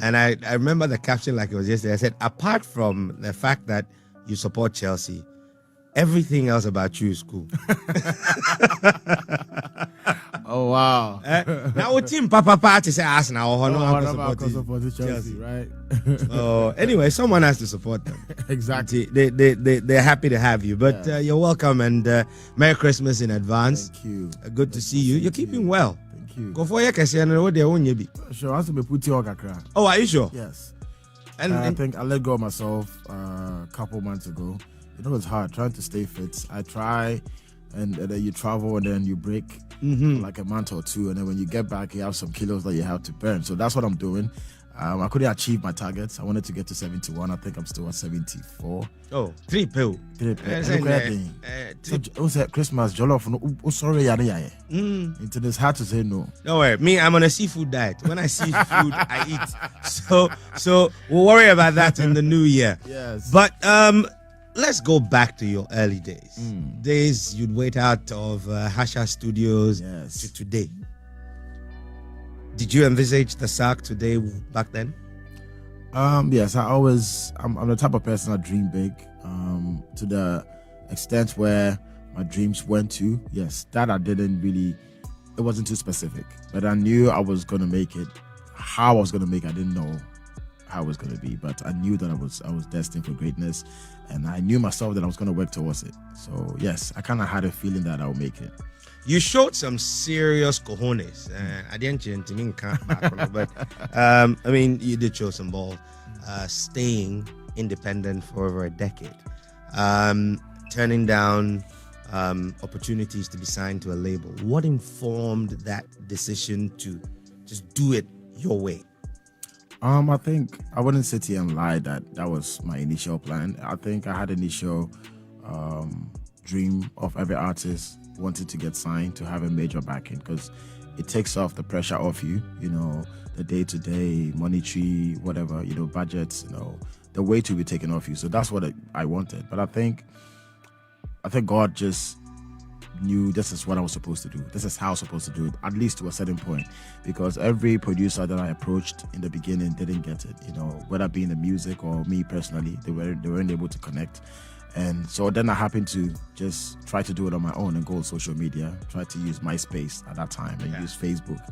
And I remember the caption like it was yesterday. I said, apart from the fact that you support Chelsea, everything else about you is cool. Oh wow! Now what team Papa Party say Arsenal or no support Chelsea, right? Oh, anyway, someone has to support them. Exactly. They're happy to have you, but you're welcome and Merry Christmas in advance. Thank you. Good to see you. You're keeping well. Thank you. Go for your question. Sure, I be put you on. Oh, are you sure? Yes. And I think I let go of myself a couple months ago. It's hard trying to stay fit. I try, and then you travel and then you break like a month or two, and then when you get back, you have some kilos that you have to burn. So that's what I'm doing. I couldn't achieve my targets. I wanted to get to 71. I think I'm still at 74. Oh, 3 pill. So Christmas jollof. Oh, sorry, it's hard to say no. Don't worry, me, I'm on a seafood diet. When I see food, I eat. So we'll worry about that in the new year. Yes. But let's go back to your early days. Days you'd wait out of Hasha Studios to today. Did you envisage the Sark today back then? Yes, I'm the type of person that dream big. To the extent where my dreams went to. Yes, that I didn't really. It wasn't too specific, but I knew I was gonna make it. How I was gonna make it, I didn't know how it was gonna be, but I knew that I was destined for greatness, and I knew myself that I was gonna work towards it. So yes, I kind of had a feeling that I'll make it. You showed some serious cojones. I didn't change me, but I mean, you did show some balls. Staying independent for over a decade, turning down opportunities to be signed to a label. What informed that decision to just do it your way? I think I wouldn't sit here and lie that was my initial plan. I think I had initial dream of every artist wanting to get signed, to have a major backing, because it takes off the pressure off you, the day-to-day, monetary, whatever, budgets, the weight will be taken off you. So that's what I wanted. But I think God just knew this is what I was supposed to do. This is how I was supposed to do it, at least to a certain point, because every producer that I approached in the beginning didn't get it, whether it be in the music or me personally, they weren't able to connect. And so then I happened to just try to do it on my own and go on social media, try to use MySpace at that time and use Facebook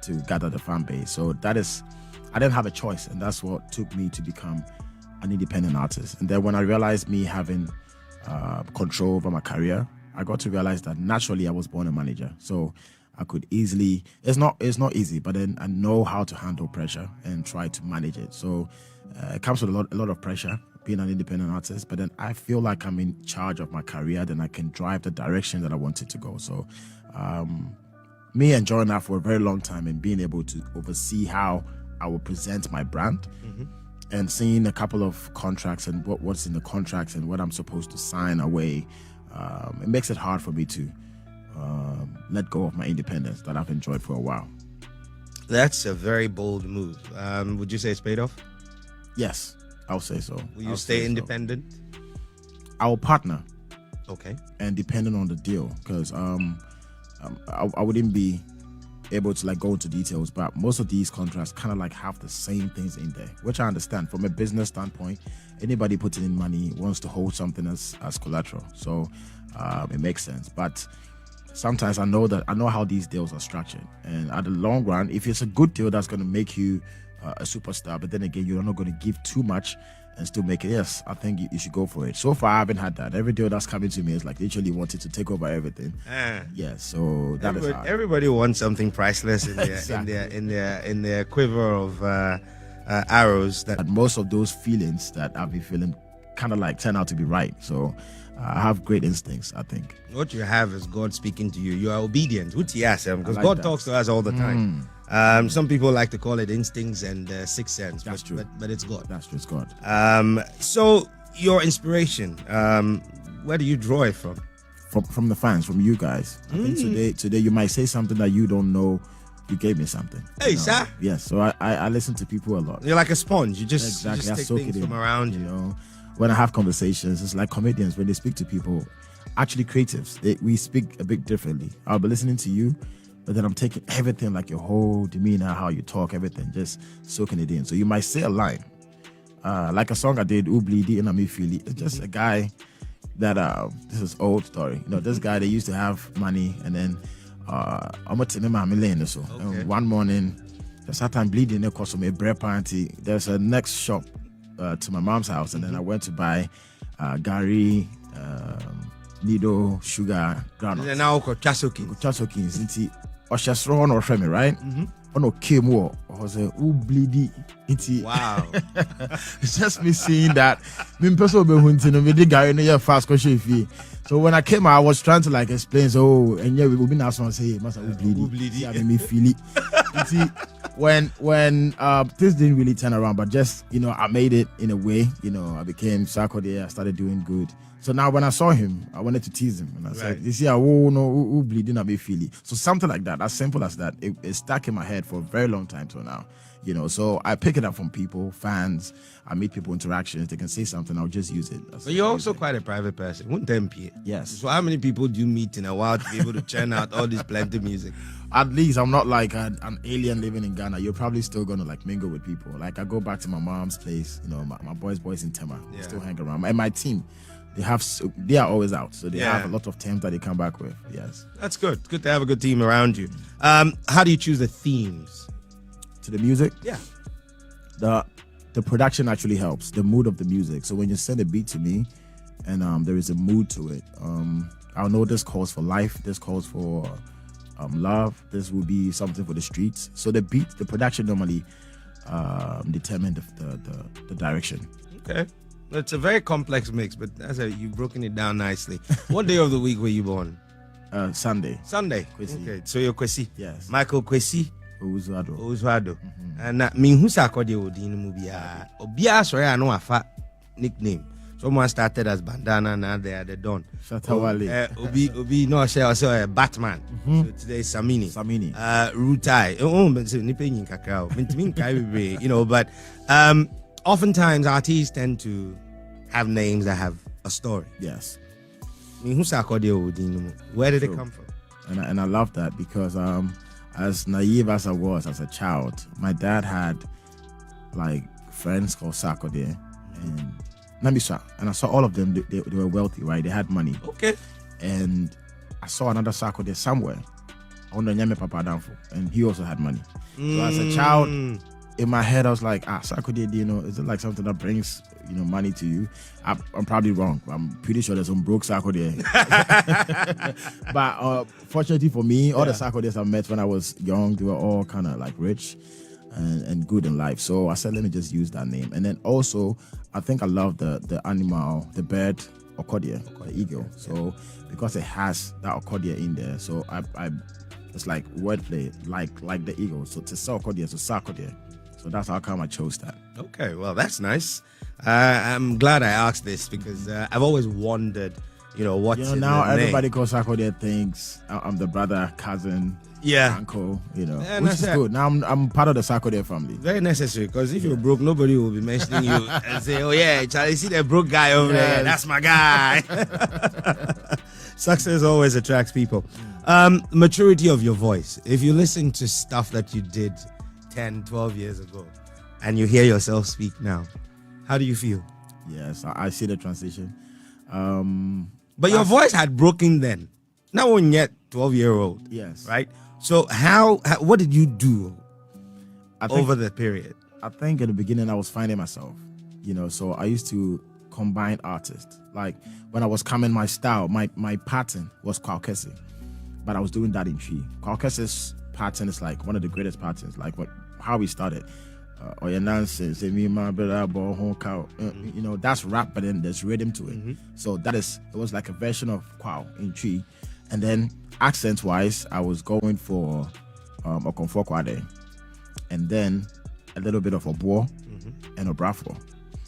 to gather the fan base. So I didn't have a choice, and that's what took me to become an independent artist. And then when I realized me having control over my career, I got to realize that naturally I was born a manager. So I could easily, it's not easy, but then I know how to handle pressure and try to manage it. So it comes with a lot of pressure, being an independent artist, but then I feel like I'm in charge of my career, then I can drive the direction that I want it to go. So me enjoying that for a very long time and being able to oversee how I will present my brand and seeing a couple of contracts and what's in the contracts and what I'm supposed to sign away, it makes it hard for me to let go of my independence that I've enjoyed for a while. That's a very bold move. Would you say it's paid off? Yes, I'll say so. Will you stay independent? I will partner. Okay. And depending on the deal, because I wouldn't be able to go into details, but most of these contracts kind of have the same things in there, which I understand from a business standpoint. Anybody putting in money wants to hold something as collateral, so it makes sense. But sometimes I know how these deals are structured, and at the long run, if it's a good deal that's going to make you a superstar, but then again you're not going to give too much and still make it, yes, I think you should go for it. So far I haven't had that. Every deal that's coming to me is literally wanted to take over everything. Yeah, so that is hard. Everybody wants something priceless in their exactly. in their quiver of arrows. That most of those feelings that I've been feeling kind of turn out to be right. So I have great instincts, I think. What you have is God speaking to you. You are obedient. Because God talks to us all the time. Some people like to call it instincts and sixth sense. That's true. But it's God. That's true. It's God. So your inspiration, where do you draw it from? From the fans, from you guys. I think today you might say something that you don't know. You gave me something. Hey, sir. Yes. So I listen to people a lot. You're like a sponge. You just take soak things it in, from around you. When I have conversations, it's like comedians when they speak to people. Actually, creatives, we speak a bit differently. I'll be listening to you, but then I'm taking everything, like your whole demeanor, how you talk, everything, just soaking it in. So you might say a line, like a song I did, Ublidi and Ami Fili. It's just a guy that this is old story. You know, this guy, they used to have money, and then I'm so and one morning, there's that time bleeding across from a bread party. There's a next shop to my mom's house, and then I went to buy Gary, Nido, sugar, granules. And now Chasoki. Since Oshasron or Femi, right? No came war was a bleedy. Wow. It's just me seeing that. Me person be hunting me the guy in the fast question fee. So when I came out, I was trying to like explain. So and yeah, we will be now someone say, "Must bleedy." Yeah, me feel it. See, when things didn't really turn around, but just I made it in a way. I became Sarkodie. I started doing good. So now when I saw him, I wanted to tease him, and I said, "You see, who bleeding? I be feeling." So something like that, as simple as that, it stuck in my head for a very long time till now. So I pick it up from people, fans. I meet people, interactions. They can say something, I'll just use it. But you're also quite a private person. Wouldn't MP? Yes. So how many people do you meet in a while to be able to churn out all this plenty music? At least I'm not like an alien living in Ghana. You're probably still gonna like mingle with people. Like I go back to my mom's place. My boys in Tema. Yeah. Still hang around. And my team. They are always out, so they have a lot of teams that they come back with. Yes, that's good. It's good to have a good team around you. How do you choose the themes to the music? Yeah, the production actually helps. The mood of the music. So when you send a beat to me, and there is a mood to it, I'll know this calls for life. This calls for love. This will be something for the streets. So the beat, the production normally determine the direction. Okay. It's a very complex mix, but you've broken it down nicely. What day of the week were you born? Sunday. Sunday. Kwesi. Okay, so you're Kwesi. Yes. Michael Kwesi. Owusuado. And me who Sarkodie would in the movie. Obia, sorry, I know a fat nickname. Someone started as Bandana, now they are the Don. Shatawale. Obi, no, I say Batman. So today is Samini. Rutai. But oftentimes artists tend to have names that have a story. Yes. I mean, who's Sarkodie? Where did it come from? And I love that because as naive as I was as a child, my dad had like friends called Sarkodie and Nambisa, and I saw all of them. They were wealthy, right? They had money. Okay. And I saw another Sarkodie somewhere on the Nyame Papa Danfo, and he also had money. So as a child, in my head, I was like, Sarkodie, is it like something that brings, money to you? I'm probably wrong. I'm pretty sure there's some broke Sarkodie. But fortunately for me, all the Sarkodies I met when I was young, they were all kind of like rich and good in life. So I said, let me just use that name. And then also, I think I love the animal, the bird, Sarkodie, the eagle. So because it has that Sarkodie in there, so I it's like wordplay, like the eagle. So to Sarkodie, so Sarkodie. So that's how come I chose that. Okay, well, that's nice. I'm glad I asked this because I've always wondered, what's in now the everybody name. calls Sarkodie thinks I'm the brother, cousin, uncle, Yeah, which is good. Now I'm part of the Sarkodie family. Very necessary because if you're broke, nobody will be mentioning you and say, "Oh yeah, Charlie, see that broke guy over there? That's my guy." Success always attracts people. Maturity of your voice. If you listen to stuff that you did 10, 12 years ago and you hear yourself speak now, how do you feel? Yes, I see the transition. But your voice had broken then. Now when you're 12-year-old. Yes. Right? So what did you do over the period? I think in the beginning I was finding myself, so I used to combine artists. Like when I was coming, my style, my pattern was Kwakese, but I was doing that in Tree. Kwakese's pattern is like one of the greatest patterns, like how we started. Or your nonsense, that's rap, but then there's rhythm to it. So it was like a version of Kwao in Tree. And then accent wise, I was going for Okonfo-Kwade, and then a little bit of Obuo and Obrafo.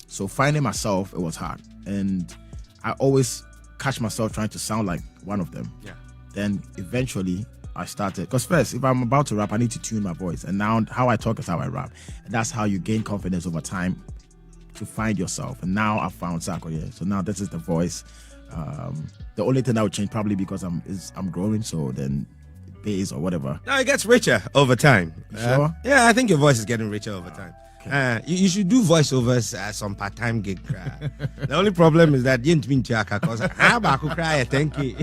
So finding myself, it was hard. And I always catch myself trying to sound like one of them. Yeah. Then eventually I started, because first, if I'm about to rap, I need to tune my voice. And now how I talk is how I rap. And that's how you gain confidence over time to find yourself. And now I found Sarkodie. So now this is the voice. The only thing I would change probably because I'm growing. So then bass or whatever. No, it gets richer over time. Sure? Yeah, I think your voice is getting richer over time. You should do voiceovers as some part-time gig. The only problem is that you didn't mean to because cry. Thank you.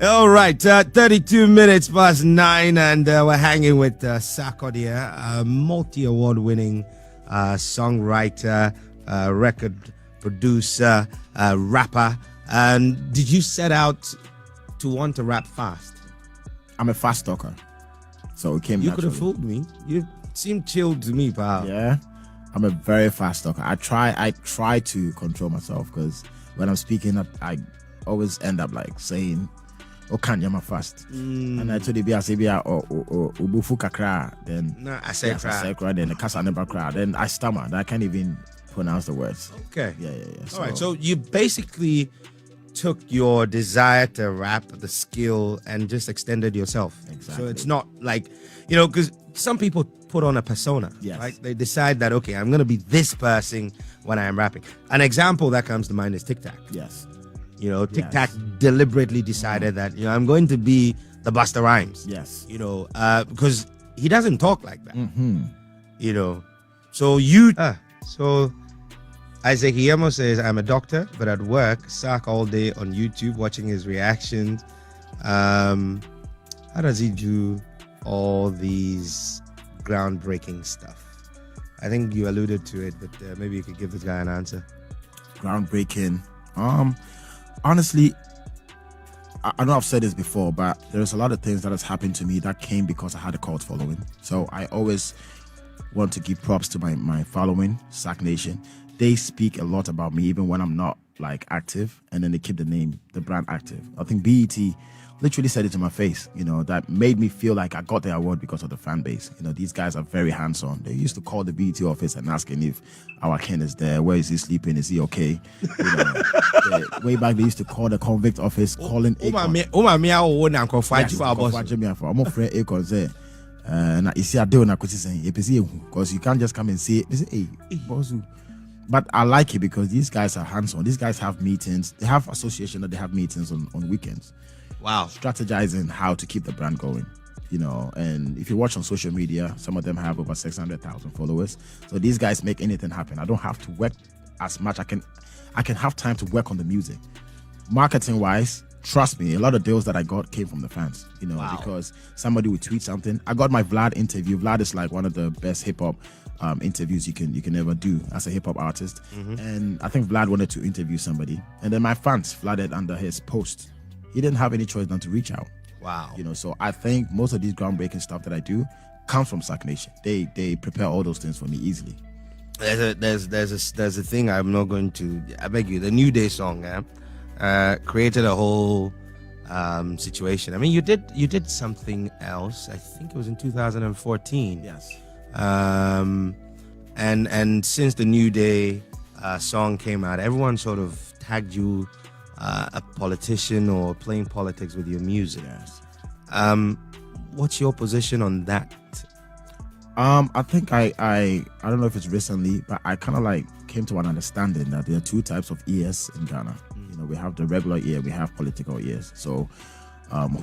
All right, 32 minutes past 9, and we're hanging with Sarkodie, a multi-award winning songwriter, record producer, rapper. And did you set out to want to rap fast? I'm a fast talker, so it came. You could have fooled me. You seem chilled to me, pal. Yeah, I'm a very fast talker. I try to control myself because when I'm speaking, I always end up like saying, "Oh, can't you fast?" And I told the I say, "Oh, ubufu kakra." Then no, I say cry. Then the kasa never cry. Then I stammer. I can't even pronounce the words. Okay. Yeah. All right. So you basically took your desire to rap, the skill, and just extended yourself. Exactly. So it's not like, because some people put on a persona. Yes. Right? They decide that, okay, I'm going to be this person when I am rapping. An example that comes to mind is Tic Tac. Yes. Tic Tac deliberately decided that, I'm going to be the Busta Rhymes. Yes. Because he doesn't talk like that. Mm-hmm. So so Isaac Iyemo says, I'm a doctor, but at work, Sark all day on YouTube watching his reactions. How does he do all these groundbreaking stuff? I think you alluded to it, but maybe you could give this guy an answer. Groundbreaking. Honestly, I know I've said this before, but there's a lot of things that has happened to me that came because I had a cult following. So I always want to give props to my following, Sack Nation. They speak a lot about me even when I'm not like active, and then they keep the brand active. I think BET literally said it to my face, that made me feel like I got the award because of the fan base. These guys are very hands-on. They used to call the BET office and asking if our Ken is there, where is he sleeping, is he okay? Way back they used to call the convict office, calling Akon. Because you can't just come and say, hey, boss. But I like it because these guys are hands-on. These guys have meetings. They have association that they have meetings on weekends. Wow. Strategizing how to keep the brand going. And if you watch on social media, some of them have over 600,000 followers. So these guys make anything happen. I don't have to work as much. I can have time to work on the music. Marketing-wise, trust me, a lot of deals that I got came from the fans, wow. Because somebody would tweet something. I got my Vlad interview. Vlad is like one of the best hip-hop interviews you can ever do as a hip-hop artist. And I think Vlad wanted to interview somebody, and then my fans flooded under his post. He didn't have any choice than to reach out. Wow. So I think most of these groundbreaking stuff that I do comes from Sack Nation. They prepare all those things for me easily. There's a thing I'm not going to, I beg you, the New Day song created a whole situation. I mean, you did something else. I think it was in 2014. Yes. And since the New Day song came out, everyone sort of tagged you a politician or playing politics with your music. Yes. What's your position on that? I think I don't know if it's recently, but I kind of like came to an understanding that there are two types of ears in Ghana. We have the regular ear, we have political ears. So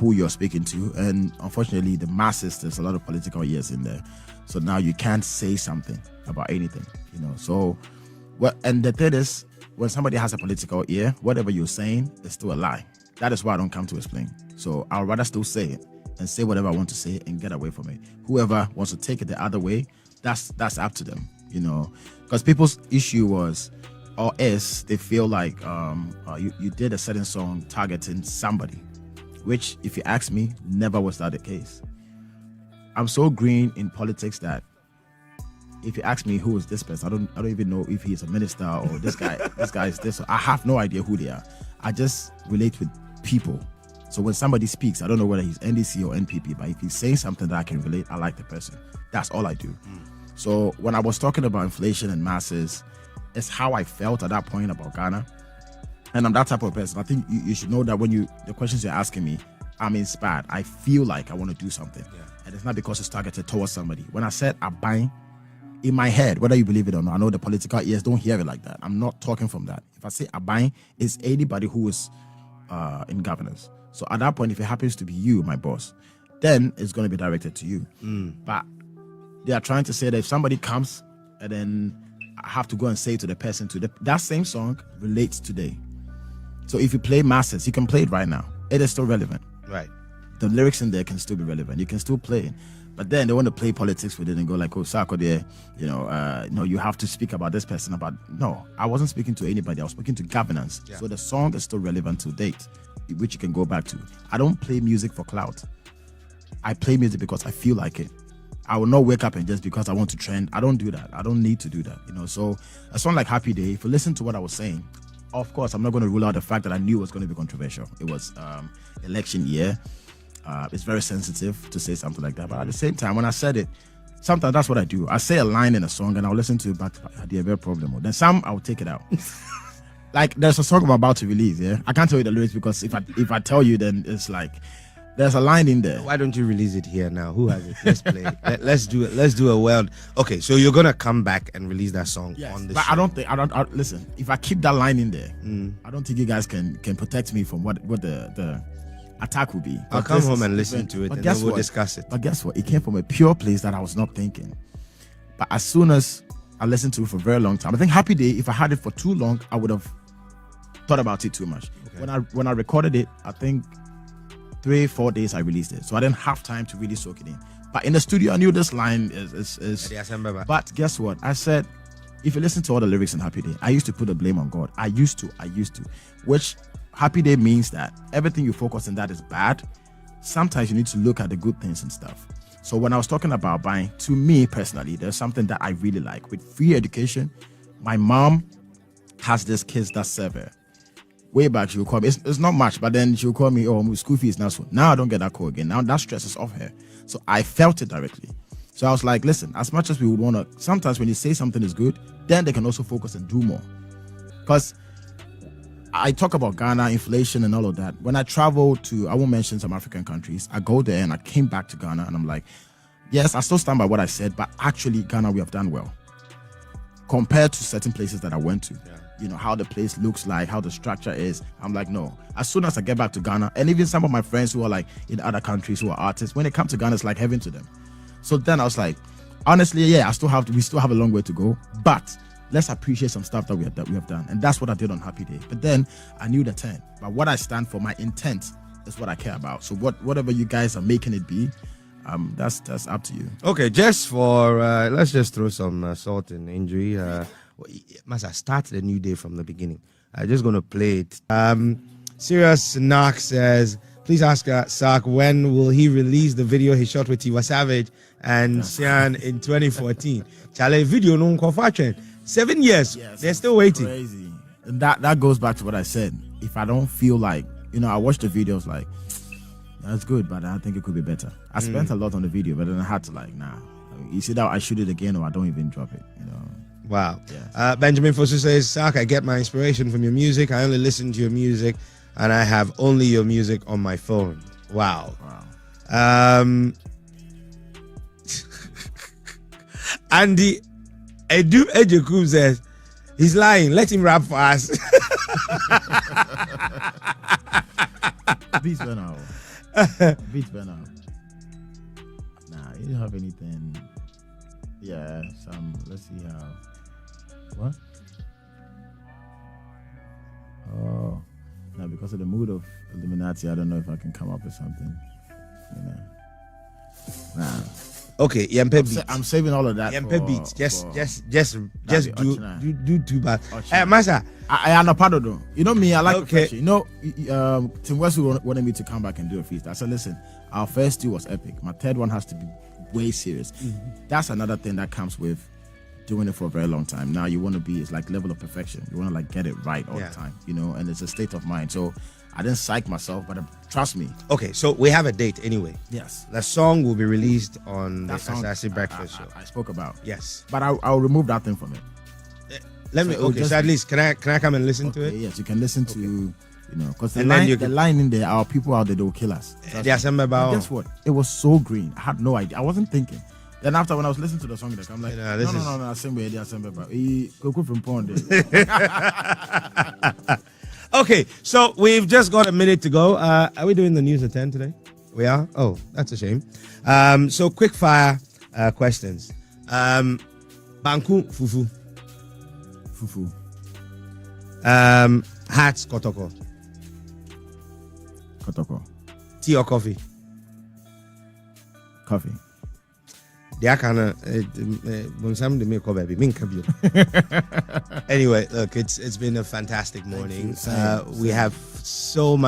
who you're speaking to, and unfortunately the masses, there's a lot of political ears in there. So now you can't say something about anything, So and the thing is, when somebody has a political ear, whatever you're saying is still a lie. That is why I don't come to explain. So I'd rather still say it and say whatever I want to say and get away from it. Whoever wants to take it the other way, that's up to them, Because people's issue was, or is, they feel like you did a certain song targeting somebody, which, if you ask me, never was that the case. I'm so green in politics that if you ask me who is this person, I don't even know if he's a minister or this guy. This guy is this. I have no idea who they are. I just relate with people. So when somebody speaks, I don't know whether he's NDC or NPP, but if he's saying something that I can relate, I like the person. That's all I do. So when I was talking about inflation and masses, it's how I felt at that point about Ghana. And I'm that type of person. I think you should know that when the questions you're asking me, I'm inspired. I feel like I want to do something. Yeah. And it's not because it's targeted towards somebody. When I said I'm buying, in my head, whether you believe it or not, I know the political ears don't hear it like that. I'm not talking from that. If I say Abain, it's anybody who is in governance. So at that point, if it happens to be you, my boss, then it's going to be directed to you. But they are trying to say that if somebody comes and then I have to go and say to the person, that same song relates today. So if you play Masters, you can play it right now. It is still relevant. Right. The lyrics in there can still be relevant. You can still play it. But then they want to play politics with it and go like, oh, Sarkodie, no, you have to speak about this person. No, I wasn't speaking to anybody. I was speaking to governance. Yeah. So the song is still relevant to date, which you can go back to. I don't play music for clout. I play music because I feel like it. I will not wake up and just because I want to trend. I don't do that. I don't need to do that. So a song like Happy Day, if you listen to what I was saying, of course, I'm not going to rule out the fact that I knew it was going to be controversial. It was election year. It's very sensitive to say something like that. But at the same time, when I said it, sometimes that's what I do. I say a line in a song and I'll listen to it back. I had a problem. Then some, I'll take it out. Like there's a song I'm about to release. Yeah, I can't tell you the lyrics because if I tell you, then it's like there's a line in there. Why don't you release it here now? Who has it? Let's play it. Let's do it. Let's do a well. Okay, so you're gonna come back and release that song on the show. I don't listen. If I keep that line in there, I don't think you guys can protect me from what the attack will be. I'll come home and listen to it, and then we'll discuss it. But guess what? It came from a pure place that I was not thinking. But as soon as I listened to it for a very long time, I think Happy Day, if I had it for too long, I would have thought about it too much. Okay. When I recorded it, I think 3-4 days I released it, so I didn't have time to really soak it in. But in the studio, I knew this line is. But guess what? I said, if you listen to all the lyrics in Happy Day, I used to put the blame on God. I used to, which Happy Day means that everything you focus on that is bad. Sometimes you need to look at the good things and stuff. So when I was talking about buying, to me personally, there's something that I really like. With free education, my mom has this kids that serve her. Way back, she would call me. It's not much, but then she would call me, my school fees now. So now I don't get that call again. Now that stress is off her. So I felt it directly. So I was like, listen, as much as we would want to, sometimes when you say something is good, then they can also focus and do more. Because I talk about Ghana, inflation and all of that. When I travel to, I won't mention some African countries, I go there and I came back to Ghana and I'm like, yes, I still stand by what I said, but actually Ghana, we have done well. Compared to certain places that I went to. Yeah. How the place looks like, how the structure is. I'm like, no. As soon as I get back to Ghana, and even some of my friends who are like in other countries who are artists, when they come to Ghana, it's like heaven to them. So then I was like, honestly, yeah, we still have a long way to go, but let's appreciate some stuff that we have done. And that's what I did on Happy Day. But then I knew the 10. But what I stand for, my intent, is what I care about. So whatever you guys are making it be, that's up to you. Okay, just for let's just throw some salt in injury. Must I start the new day from the beginning? I'm just gonna play it. Serious Knock says, please ask Sark when will he release the video he shot with Tiwa Savage and Sian in 2014. Chale video no confirmation. 7 years. Yes, they're still waiting. Crazy. And that goes back to what I said. If I don't feel like, I watched the videos like, that's good, but I think it could be better. I spent a lot on the video, but then I had to you see that I shoot it again or I don't even drop it, Wow. Yes. Benjamin Fosu says, Sark, I get my inspiration from your music. I only listen to your music and I have only your music on my phone. Wow. Andy Edu Ejekum says, he's lying. Let him rap for us. Beats burn out. Beats burn out. Nah, you don't have anything. Yeah, let's see how. What? Oh, now because of the mood of Illuminati, I don't know if I can come up with something. Nah. Okay, Yempe beats. I'm saving all of that. Yempe beats. Just do too bad. Masa, I am a part of them. You know me, I like perfection. Tim West wanted me to come back and do a feast. I said, listen, our first two was epic. My third one has to be way serious. That's another thing that comes with doing it for a very long time. Now you want to be, it's like level of perfection. You want to get it right all the time, and it's a state of mind. So I didn't psych myself, but trust me. Okay, so we have a date anyway. Yes. The song will be released on the Asasi Breakfast Show. I spoke about. Yes. But I'll remove that thing from it. So at least can I come and listen to it? Yes, you can listen to, because the line in there, our people out there, they will kill us. Guess what? It was so green. I had no idea. I wasn't thinking. Then after when I was listening to the song, I'm like, no, same way, same way. Go from Pond. Okay, so we've just got a minute to go. Are we doing the news at 10 today? We are? Oh, that's a shame. So quick fire questions. Banku fufu. Fufu. Hats kotoko. Kotoko. Tea or coffee? Coffee. They kind of Anyway, look, it's been a fantastic morning. Same. We have so much.